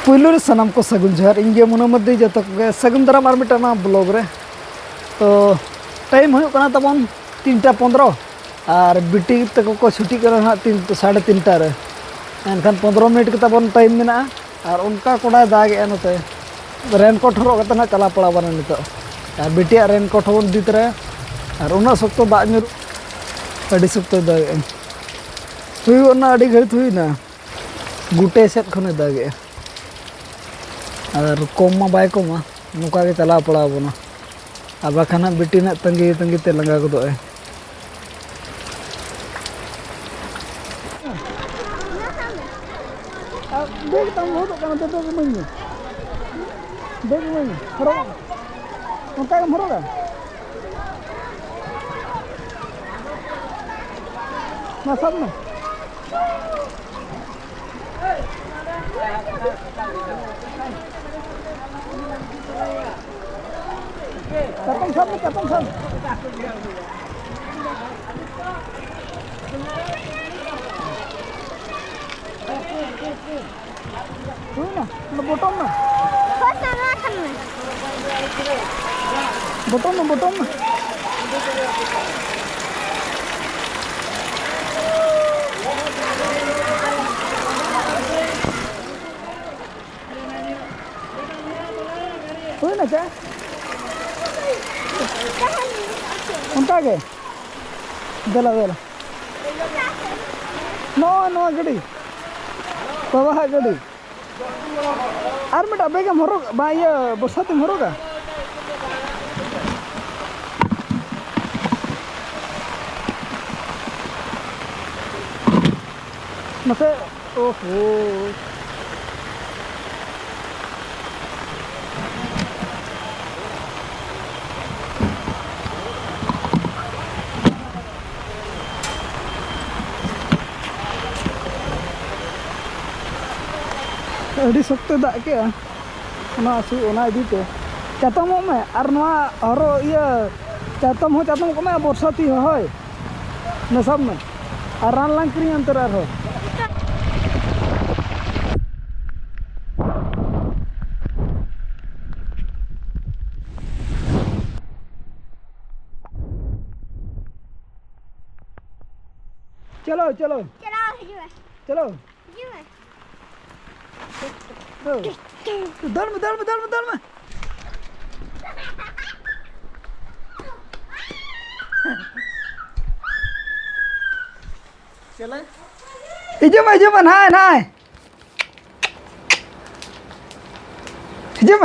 पुलू सनाम को सगुन जोहार इंगे मुनमदी जो सगुन दाराम और मिटा ब्लॉग रे तो टाइम होना तबन 3:15 और बिटी तक को छुट्टी कर 3:30 रे एनखान 15 मिनट के तबन टाइम मेना और उनका कोड़ा दागे नते रेनकोट हरो ना चला पड़ा बना नित और बिटिया रेनकोट हन दी तरह और उना सख्त दाग ᱧᱩᱨ अड़ी सख्त दागे हुईना अड़ी घड़ी हुईना गुटे सेट खने दागे और कम मा बाय कमा नुका के चला पड़ा बना अब बाखाना बिटी ना तंगी तंगी ते लंगा को दोए देख तम हो तो कना तो मन देख मन हरो उनका के हरोगा ना सब में Katong sam. Tuh na bottom na. Bottom na. Tuh na cha. उनका के दला नो गड़ी बाबा है गड़ी और मिटा बेगे मरो बा ये बरसात में मरोगा मसे ओहो अड़ी सख्त दाग के चातम में और हरो ये चातम को में बरसाती है न सब में और रान लांग क्री अंतर चलो चलो चलो दल में चले इजम नाय इजम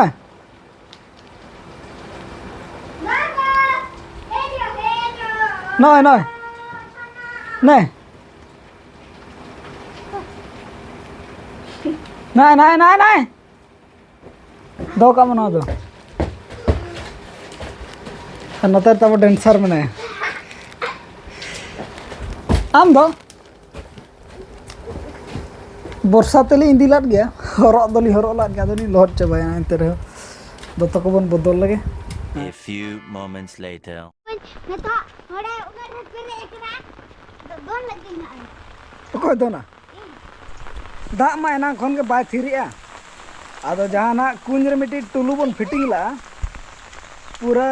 नाय दो का मना दो नतर तब डेंसर में आम दो बरसा तेली इंदी लाद गया हरो दली हरो लाद गया दनी लहर चाबाया एंते रहे दो तो को बन बदल लगे A few moments later तो कोई दो ना दाग मा एना खन के बाय थिरिया आदो जहाना कुंज रे मिटी टुलू बन फिटिंग ला पूरा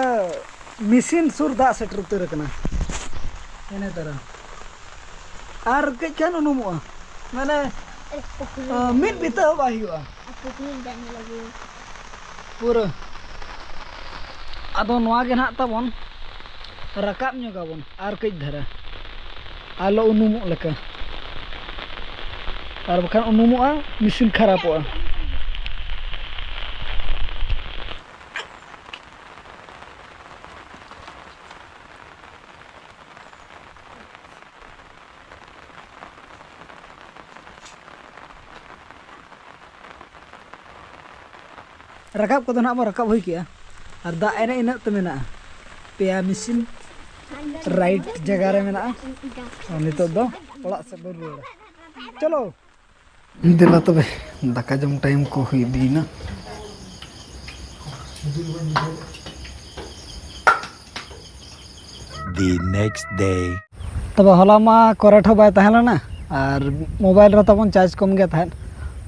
मशीन सुर दाग सेटर उतर कना एने तरह आर के चन अनुमुआ माने मिट बिता बाही हुआ पूरा आदो नवा के ना तबन रकाब ᱧᱚᱜᱟᱵᱚᱱ आर कई धरा आलो उनुमुक लेका और बखान उनुमुआ मशीन खराबोआ रकाब को ना रकाब हुई किया और दा एने इन मेना पेया मशीन राइट जगह रे मेना नितो दो ओड़ा से बन रुआ चलो दिला तबे दाका जम टाइम को हुई दीना the next day तब हला मा करेक्ट हो बाय तहला ना और मोबाइल रे तबन चार्ज कम गया था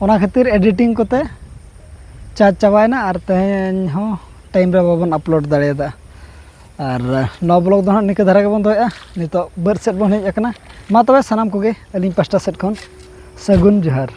ओना खातिर एडिटिंग कोते चार्ज चाबायना और तेहन हो टाइम रे बाबन अपलोड दाड़ेदा और नौ ब्लॉग दो निका धारा के बन दोया नितो बर सेट बन हेज अकना मा तबे सनाम कोगे अलिंग पास्टा सेट खन सगुन जोहार।